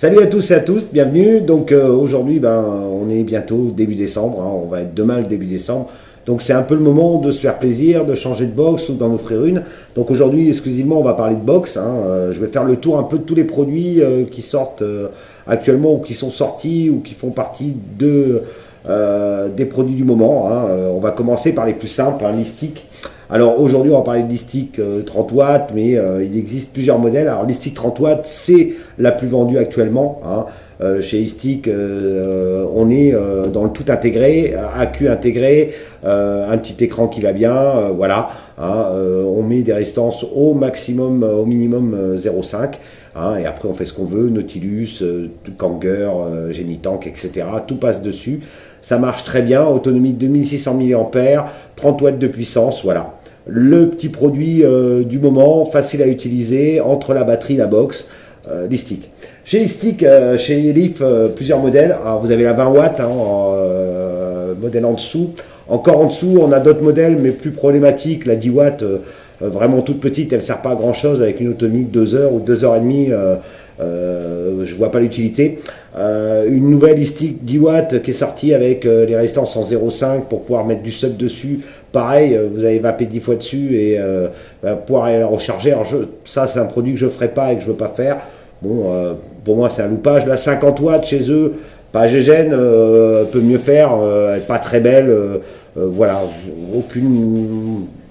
Salut à tous et à tous, bienvenue. Donc aujourd'hui, on est bientôt début décembre, hein, on va être demain le début décembre. Donc c'est un peu le moment de se faire plaisir, de changer de box ou d'en offrir une. Donc aujourd'hui, exclusivement, on va parler de box, hein. Je vais faire le tour un peu de tous les produits qui sortent actuellement ou qui sont sortis ou qui font partie des produits du moment, hein. On va commencer par les plus simples, hein, l'e-stick. Alors aujourd'hui, on va parler de l'e-stick 30 watts, mais il existe plusieurs modèles. Alors l'e-stick 30 watts, c'est la plus vendue actuellement, hein. Chez e-stick, on est dans le tout intégré, AQ intégré, un petit écran qui va bien, voilà, hein. On met des résistances au maximum, au minimum 0,5, hein, et après on fait ce qu'on veut, Nautilus, Kanger, Genitank, etc. Tout passe dessus. Ça marche très bien, autonomie de 2600 mAh, 30 watts de puissance, voilà. Le petit produit du moment, facile à utiliser, entre la batterie et la box, l'e-stick. Chez l'e-stick, chez Elif, plusieurs modèles. Alors, vous avez la 20 watts, hein, modèle en dessous. Encore en dessous, on a d'autres modèles, mais plus problématiques. La 10 watts, vraiment toute petite, elle ne sert pas à grand chose avec une autonomie de 2 heures ou 2 heures et demie. Je vois pas l'utilité. Une nouvelle e-stick 10 watts qui est sortie avec les résistances en 0,5 pour pouvoir mettre du sub dessus. Pareil, vous allez vaper 10 fois dessus et pouvoir aller la recharger. Alors ça, c'est un produit que je ne ferai pas et que je ne veux pas faire. Bon, pour moi, c'est un loupage. La 50 watts chez eux, pas gégène, peut mieux faire. Elle n'est pas très belle. Voilà,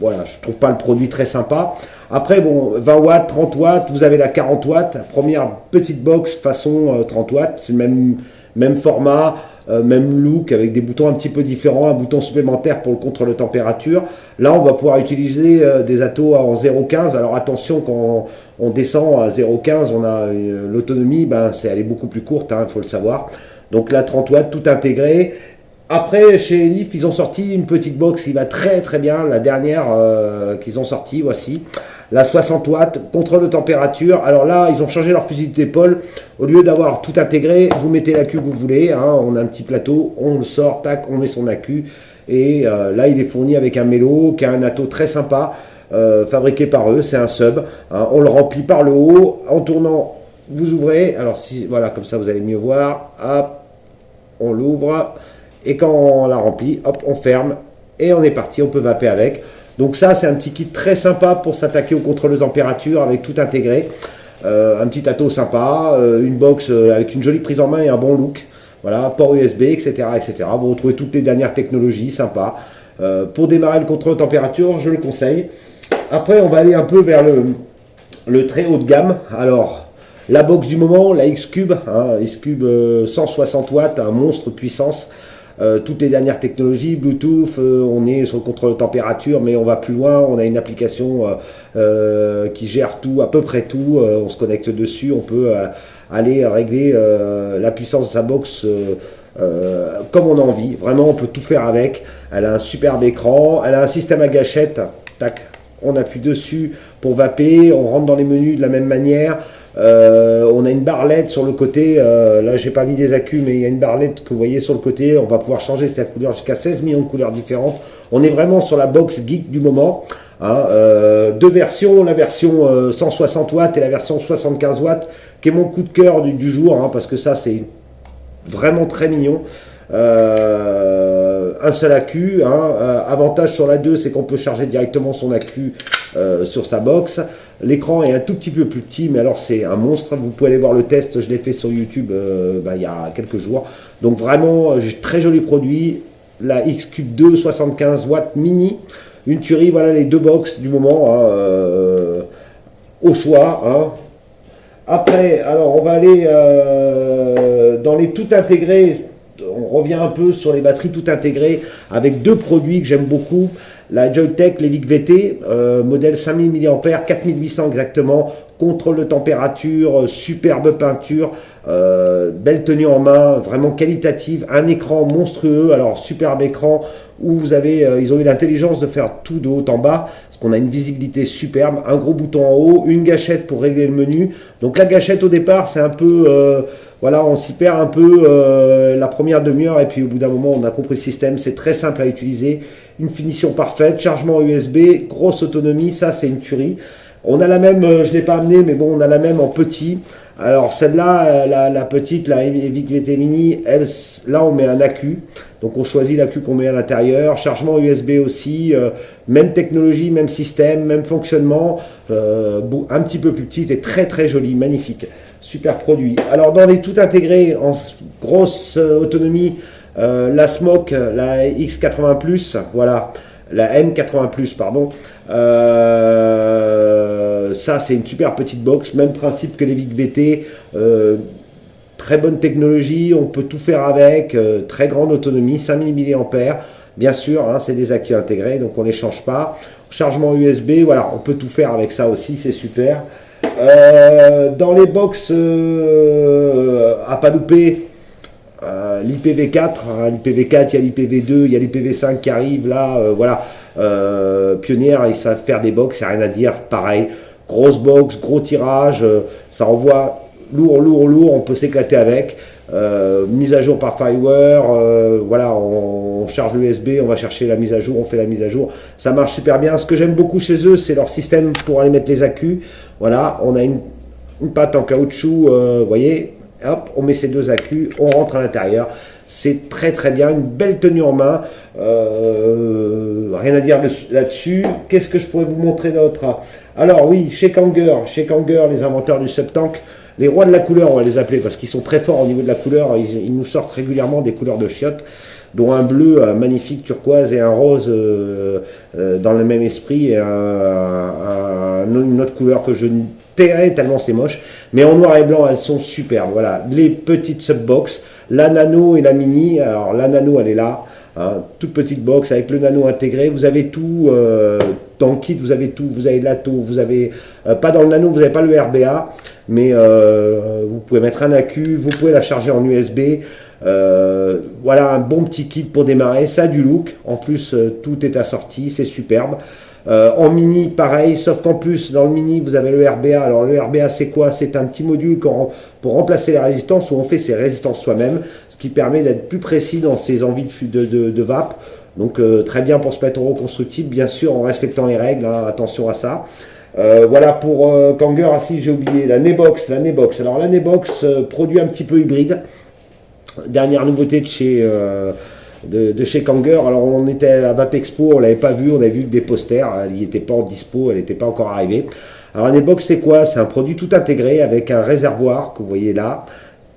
voilà, je trouve pas le produit très sympa. Après, bon, 20 watts, 30 watts, vous avez la 40 watts, première petite box façon 30 watts, c'est le même format, même look, avec des boutons un petit peu différents, un bouton supplémentaire pour le contrôle de température. Là, on va pouvoir utiliser des atos en 0,15. Alors attention, quand on descend à 0,15, on a l'autonomie, elle est beaucoup plus courte, hein, il faut le savoir. Donc là, 30 watts, tout intégré. Après, chez Elif, ils ont sorti une petite box qui va très très bien. La dernière qu'ils ont sortie, voici. La 60 watts, contrôle de température. Alors là, ils ont changé leur fusil d'épaule. Au lieu d'avoir tout intégré, vous mettez l'AQ que vous voulez, hein. On a un petit plateau, on le sort, tac, on met son AQ. Et là, il est fourni avec un mélo qui a un ato très sympa, fabriqué par eux. C'est un sub, hein. On le remplit par le haut. En tournant, vous ouvrez. Alors voilà, comme ça, vous allez mieux voir. Hop, on l'ouvre. Et quand on l'a rempli, hop, on ferme et on est parti, on peut vaper avec. Donc ça, c'est un petit kit très sympa pour s'attaquer au contrôle de température avec tout intégré. Un petit ato sympa, une box avec une jolie prise en main et un bon look. Voilà, port USB, etc., etc. Vous retrouvez toutes les dernières technologies, sympa. Pour démarrer le contrôle de température, je le conseille. Après, on va aller un peu vers le très haut de gamme. Alors, la box du moment, la X-Cube, hein, X-Cube 160 watts, un monstre puissance. Toutes les dernières technologies, Bluetooth, on est sur le contrôle de température, mais on va plus loin, on a une application qui gère tout, à peu près tout, on se connecte dessus, on peut aller régler la puissance de sa box comme on a envie, vraiment on peut tout faire avec. Elle a un superbe écran, elle a un système à gâchette, tac, on appuie dessus pour vaper, on rentre dans les menus de la même manière. On a une barre LED sur le côté, là j'ai pas mis des accus, mais il y a une barre LED que vous voyez sur le côté. On va pouvoir changer sa couleur jusqu'à 16 millions de couleurs différentes. On est vraiment sur la box geek du moment, hein. Deux versions, la version 160 watts et la version 75 watts qui est mon coup de cœur du jour, hein, parce que ça c'est vraiment très mignon. Un seul accu, hein. Avantage sur la 2, c'est qu'on peut charger directement son accu sur sa box. L'écran est un tout petit peu plus petit, mais alors c'est un monstre. Vous pouvez aller voir le test, je l'ai fait sur YouTube il y a quelques jours. Donc vraiment, très joli produit. La X-Cube 2 75 watts mini, une tuerie. Voilà les deux box du moment, hein, au choix, hein. Après, alors on va aller dans les tout intégrés. On revient un peu sur les batteries tout intégrées avec deux produits que j'aime beaucoup. La Joyetech Levic VT, modèle 5000 mAh, 4800 exactement, contrôle de température, superbe peinture, belle tenue en main, vraiment qualitative, un écran monstrueux, alors superbe écran où vous avez, ils ont eu l'intelligence de faire tout de haut en bas, parce qu'on a une visibilité superbe, un gros bouton en haut, une gâchette pour régler le menu. Donc la gâchette au départ c'est un peu... voilà, on s'y perd un peu la première demi-heure et puis au bout d'un moment on a compris le système, c'est très simple à utiliser, une finition parfaite, chargement USB, grosse autonomie, ça c'est une tuerie. On a la même, je ne l'ai pas amené, mais bon, on a la même en petit, Alors celle-là, la petite, la Evic VT Mini, elle, là on met un accu. Donc on choisit l'accu qu'on met à l'intérieur. Chargement USB aussi, même technologie, même système, même fonctionnement. Un petit peu plus petite et très très jolie, magnifique. Super produit. Alors dans les tout intégrés en grosse autonomie, la Smoke, la X80+, voilà, la M80+, pardon. Ça c'est une super petite box, même principe que les Vic VT, très bonne technologie, on peut tout faire avec, très grande autonomie, 5000 mAh, bien sûr, hein, c'est des accus intégrés, donc on ne les change pas. Chargement USB, voilà, on peut tout faire avec ça aussi, c'est super. Dans les box à pas louper, l'IPv4, hein, l'IPv4, il y a l'IPv2, il y a l'IPv5 qui arrive là, voilà. Pionnière, ils savent faire des box, c'est rien à dire, pareil, grosse box, gros tirage, ça envoie lourd, on peut s'éclater avec. Mise à jour par Fireware, voilà, on charge l'USB, on va chercher la mise à jour, on fait la mise à jour, ça marche super bien. Ce que j'aime beaucoup chez eux, c'est leur système pour aller mettre les accus. Voilà, on a une patte en caoutchouc, vous voyez, hop, on met ces deux accus, on rentre à l'intérieur. C'est très très bien, une belle tenue en main, rien à dire là-dessus. Qu'est-ce que je pourrais vous montrer d'autre? Alors oui, chez Kanger, les inventeurs du sub-tank, les rois de la couleur, on va les appeler, parce qu'ils sont très forts au niveau de la couleur, ils nous sortent régulièrement des couleurs de chiottes, dont un bleu magnifique turquoise et un rose dans le même esprit, et une autre couleur que je tairai tellement c'est moche, mais en noir et blanc elles sont superbes. Voilà, les petites subbox, la nano et la mini. Alors la nano elle est là, hein, toute petite box avec le nano intégré, vous avez tout dans le kit, vous avez tout, vous avez l'ATO, vous avez pas dans le nano, vous n'avez pas le RBA, mais vous pouvez mettre un accu, vous pouvez la charger en USB. Voilà un bon petit kit pour démarrer, ça a du look, en plus tout est assorti, c'est superbe. En mini pareil, sauf qu'en plus dans le mini vous avez le RBA. Alors le RBA c'est quoi? C'est un petit module pour remplacer les résistances, où on fait ses résistances soi-même, ce qui permet d'être plus précis dans ses envies de vape. Donc très bien pour se mettre au reconstructible, bien sûr en respectant les règles, hein, attention à ça. Voilà pour Kanger. Ah si, j'ai oublié la Nebox. Alors la Nebox, produit un petit peu hybride, dernière nouveauté de chez Kanger. Alors on était à Vape Expo, on l'avait pas vu, on avait vu des posters, elle n'était pas en dispo, elle n'était pas encore arrivée. Alors un Nebox c'est quoi? C'est un produit tout intégré avec un réservoir que vous voyez là,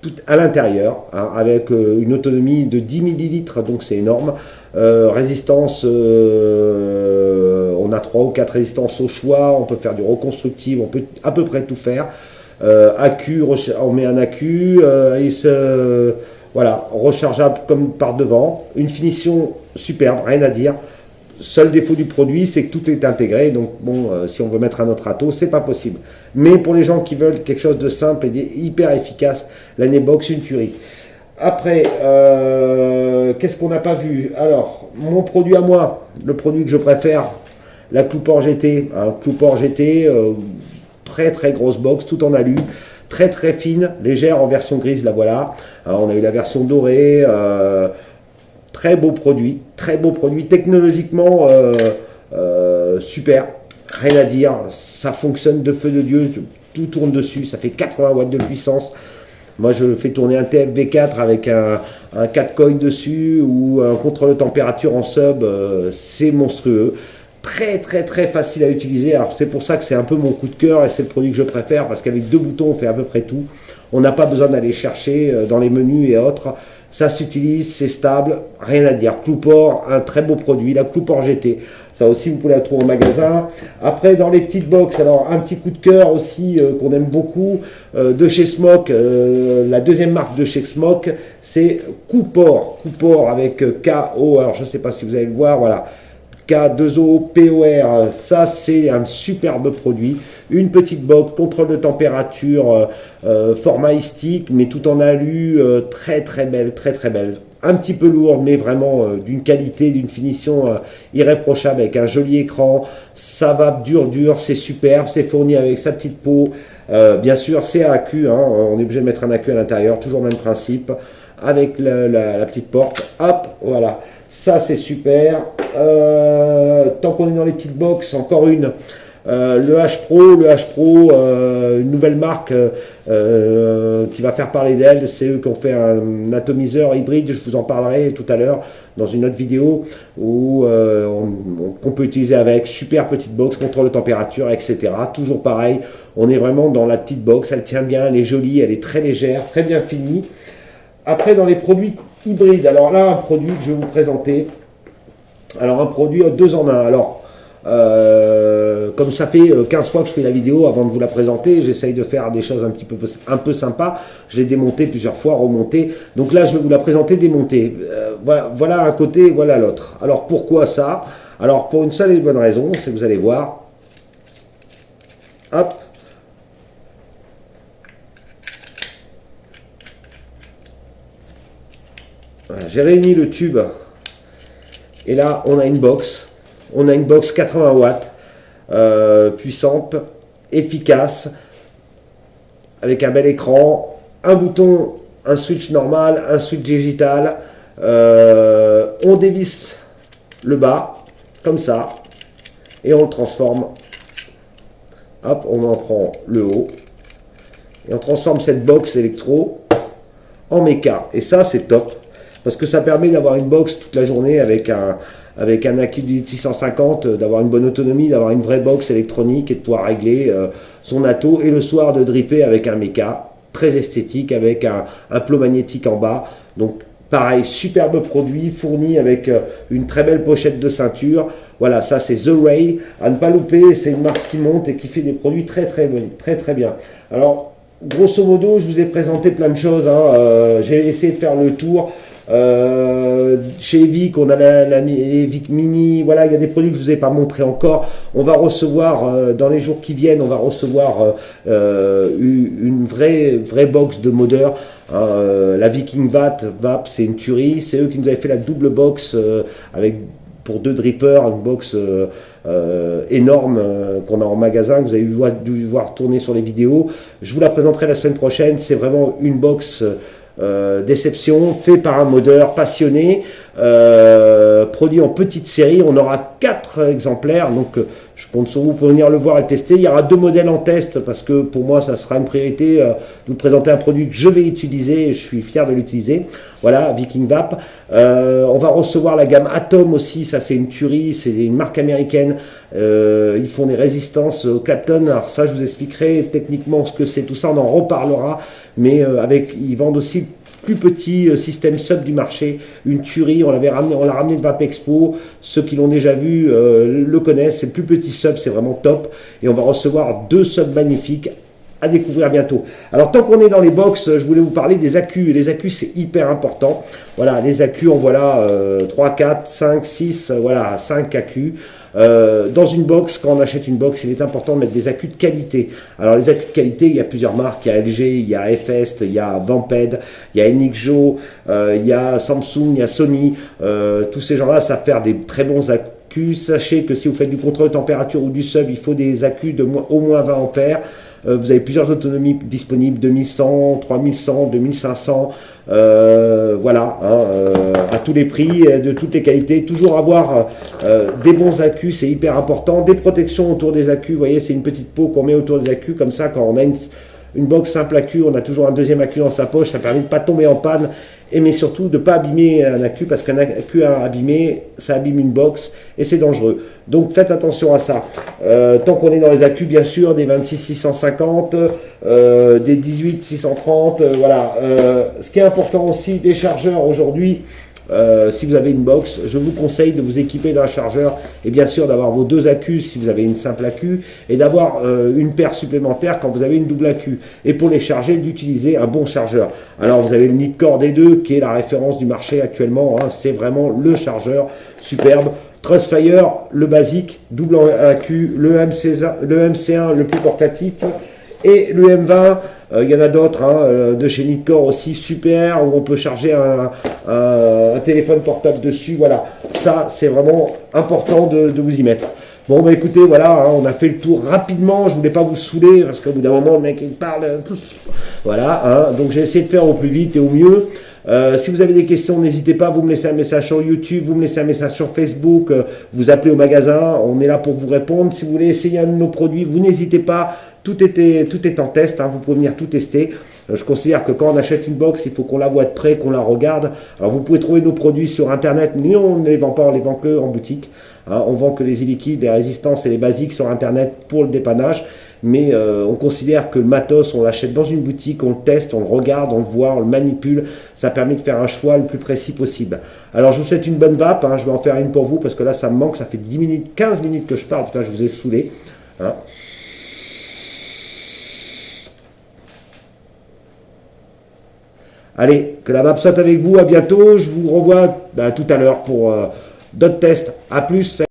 tout à l'intérieur, hein, avec une autonomie de 10 millilitres, donc c'est énorme. Résistance, on a 3 ou 4 résistances au choix, on peut faire du reconstructible, on peut à peu près tout faire. Accu, on met un accu, voilà, rechargeable comme par devant, une finition superbe, rien à dire. Seul défaut du produit, c'est que tout est intégré, donc bon, si on veut mettre un autre ato, c'est pas possible. Mais pour les gens qui veulent quelque chose de simple et hyper efficace, la Nebox, une tuerie. Après, qu'est-ce qu'on n'a pas vu? Alors, mon produit à moi, le produit que je préfère, la Cloupor GT. Hein, Cloupor GT, très très grosse box, tout en alu. Très très fine, légère en version grise, la voilà. On a eu la version dorée, très beau produit, technologiquement super, rien à dire, ça fonctionne de feu de Dieu, tout tourne dessus, ça fait 80 watts de puissance. Moi je fais tourner un TFV4 avec un 4 coil dessus ou un contrôle de température en sub, c'est monstrueux. Très très très facile à utiliser. Alors c'est pour ça que c'est un peu mon coup de cœur et c'est le produit que je préfère, parce qu'avec 2 boutons on fait à peu près tout. On n'a pas besoin d'aller chercher dans les menus et autres. Ça s'utilise, c'est stable, rien à dire. Cloupor, un très beau produit, la Cloupor GT. Ça aussi vous pouvez la trouver au magasin. Après dans les petites box, alors un petit coup de cœur aussi qu'on aime beaucoup de chez Smoke. La deuxième marque de chez Smoke, c'est Coupor. Coupor avec K-O, alors je ne sais pas si vous allez le voir, voilà. K2O-POR, ça c'est un superbe produit, une petite box, contrôle de température, format stick, mais tout en alu, très très belle, un petit peu lourde, mais vraiment d'une qualité, d'une finition irréprochable, avec un joli écran, ça va dur, c'est superbe, c'est fourni avec sa petite peau, bien sûr c'est à accu, hein, on est obligé de mettre un accu à l'intérieur, toujours le même principe, avec la petite porte, hop, voilà. Ça c'est super. Tant qu'on est dans les petites box, encore une Le H Pro, une nouvelle marque qui va faire parler d'elle. C'est eux qui ont fait un atomiseur hybride. Je vous en parlerai tout à l'heure dans une autre vidéo où qu'on peut utiliser avec. Super petite box, contrôle de température, etc. Toujours pareil. On est vraiment dans la petite box. Elle tient bien, elle est jolie, elle est très légère, très bien finie. Après, dans les produits hybrides, alors là, un produit que je vais vous présenter. Alors, un produit 2 en 1. Alors, comme ça fait 15 fois que je fais la vidéo avant de vous la présenter, j'essaye de faire des choses un peu sympas. Je l'ai démonté plusieurs fois, remonté. Donc là, je vais vous la présenter démontée. Voilà un côté, voilà l'autre. Alors, pourquoi ça? Alors, pour une seule et bonne raison, c'est que vous allez voir. Hop. Voilà, j'ai réuni le tube. Et là, on a une box. On a une box 80 watts, puissante, efficace, avec un bel écran, un bouton, un switch normal, un switch digital. On dévisse le bas, comme ça, et on le transforme. Hop, on en prend le haut, et on transforme cette box électro en méca. Et ça, c'est top, parce que ça permet d'avoir une box toute la journée avec un accu de 650, d'avoir une bonne autonomie, d'avoir une vraie box électronique et de pouvoir régler son atto. Et le soir, de dripper avec un méca très esthétique, avec un plot magnétique en bas. Donc, pareil, superbe produit, fourni avec une très belle pochette de ceinture. Voilà, ça c'est The Ray, à ne pas louper, c'est une marque qui monte et qui fait des produits très bien. Alors, grosso modo, je vous ai présenté plein de choses, hein. J'ai essayé de faire le tour. Chez Evic, on a la Evic Mini. Voilà, il y a des produits que je ne vous ai pas montré encore. On va recevoir dans les jours qui viennent, on va recevoir une vraie box de modeur. La Viking Vap, c'est une tuerie. C'est eux qui nous avaient fait la double box pour 2 drippers, une box énorme qu'on a en magasin, que vous avez dû voir tourner sur les vidéos. Je vous la présenterai la semaine prochaine. C'est vraiment une box déception, fait par un modeur passionné, produit en petite série. On aura 4 exemplaires, donc je compte sur vous pour venir le voir et le tester. Il y aura 2 modèles en test, parce que pour moi ça sera une priorité de vous présenter un produit que je vais utiliser et je suis fier de l'utiliser. Voilà, Viking Vap. On va recevoir la gamme Atom aussi, ça c'est une tuerie, c'est une marque américaine. Ils font des résistances au Clapton. Alors ça, je vous expliquerai techniquement ce que c'est, tout ça on en reparlera, mais ils vendent aussi plus petit système sub du marché, une tuerie. On l'a ramené de Vap Expo, ceux qui l'ont déjà vu le connaissent. C'est le plus petit sub, c'est vraiment top, et on va recevoir 2 subs magnifiques à découvrir bientôt. Alors, tant qu'on est dans les box, je voulais vous parler des accus. Les accus, c'est hyper important. Voilà, les accus, en voilà 3, 4, 5, 6, voilà, 5 accus. Dans une box, quand on achète une box, il est important de mettre des accus de qualité. Alors, les accus de qualité, il y a plusieurs marques. Il y a LG, il y a Fest, il y a Vamped, il y a Enixjo, il y a Samsung, il y a Sony. Tous ces gens-là savent faire des très bons accus. Sachez que si vous faites du contrôle de température ou du sub, il faut des accus de au moins 20 ampères. Vous avez plusieurs autonomies disponibles, 2100, 3100, 2500, voilà, à tous les prix, de toutes les qualités. Toujours avoir des bons accus, c'est hyper important. Des protections autour des accus, vous voyez, c'est une petite peau qu'on met autour des accus, comme ça, quand on a une box simple accu, on a toujours un deuxième accu dans sa poche, ça permet de ne pas tomber en panne, mais surtout de ne pas abîmer un accu, parce qu'un accu abîmé, ça abîme une box, et c'est dangereux. Donc faites attention à ça. Tant qu'on est dans les accus, bien sûr, des 26 650, des 18 630, voilà. Ce qui est important aussi, des chargeurs aujourd'hui. Si vous avez une box, je vous conseille de vous équiper d'un chargeur, et bien sûr d'avoir vos 2 accus si vous avez une simple accu, et d'avoir une paire supplémentaire quand vous avez une double accu, et pour les charger d'utiliser un bon chargeur. Alors vous avez le Nitecore D2 qui est la référence du marché actuellement, hein, c'est vraiment le chargeur superbe. Trustfire, le basique, double accu, le MC1 le plus portatif, et le M20. Il y en a d'autres de chez Nitecore aussi, super, où on peut charger un téléphone portable dessus. Voilà, ça c'est vraiment important de vous y mettre. Bon, bah écoutez, voilà, on a fait le tour rapidement. Je voulais pas vous saouler, parce qu'au bout d'un moment, le mec il parle. Voilà, donc j'ai essayé de faire au plus vite et au mieux. Si vous avez des questions, n'hésitez pas, vous me laissez un message sur YouTube, vous me laissez un message sur Facebook, vous appelez au magasin, on est là pour vous répondre. Si vous voulez essayer un de nos produits, vous n'hésitez pas, tout est en test, hein, vous pouvez venir tout tester. Je considère que quand on achète une box, il faut qu'on la voit de près, qu'on la regarde. Alors vous pouvez trouver nos produits sur Internet, mais on ne les vend pas, on les vend que en boutique. Hein, on vend que les e-liquides, les résistances et les basiques sur Internet pour le dépannage. Mais on considère que le matos, on l'achète dans une boutique, on le teste, on le regarde, on le voit, on le manipule. Ça permet de faire un choix le plus précis possible. Alors je vous souhaite une bonne vape, hein, je vais en faire une pour vous parce que là ça me manque, ça fait 10 minutes, 15 minutes que je parle, putain je vous ai saoulé. Hein. Allez, que la vape soit avec vous, à bientôt, je vous revois tout à l'heure pour d'autres tests. A plus.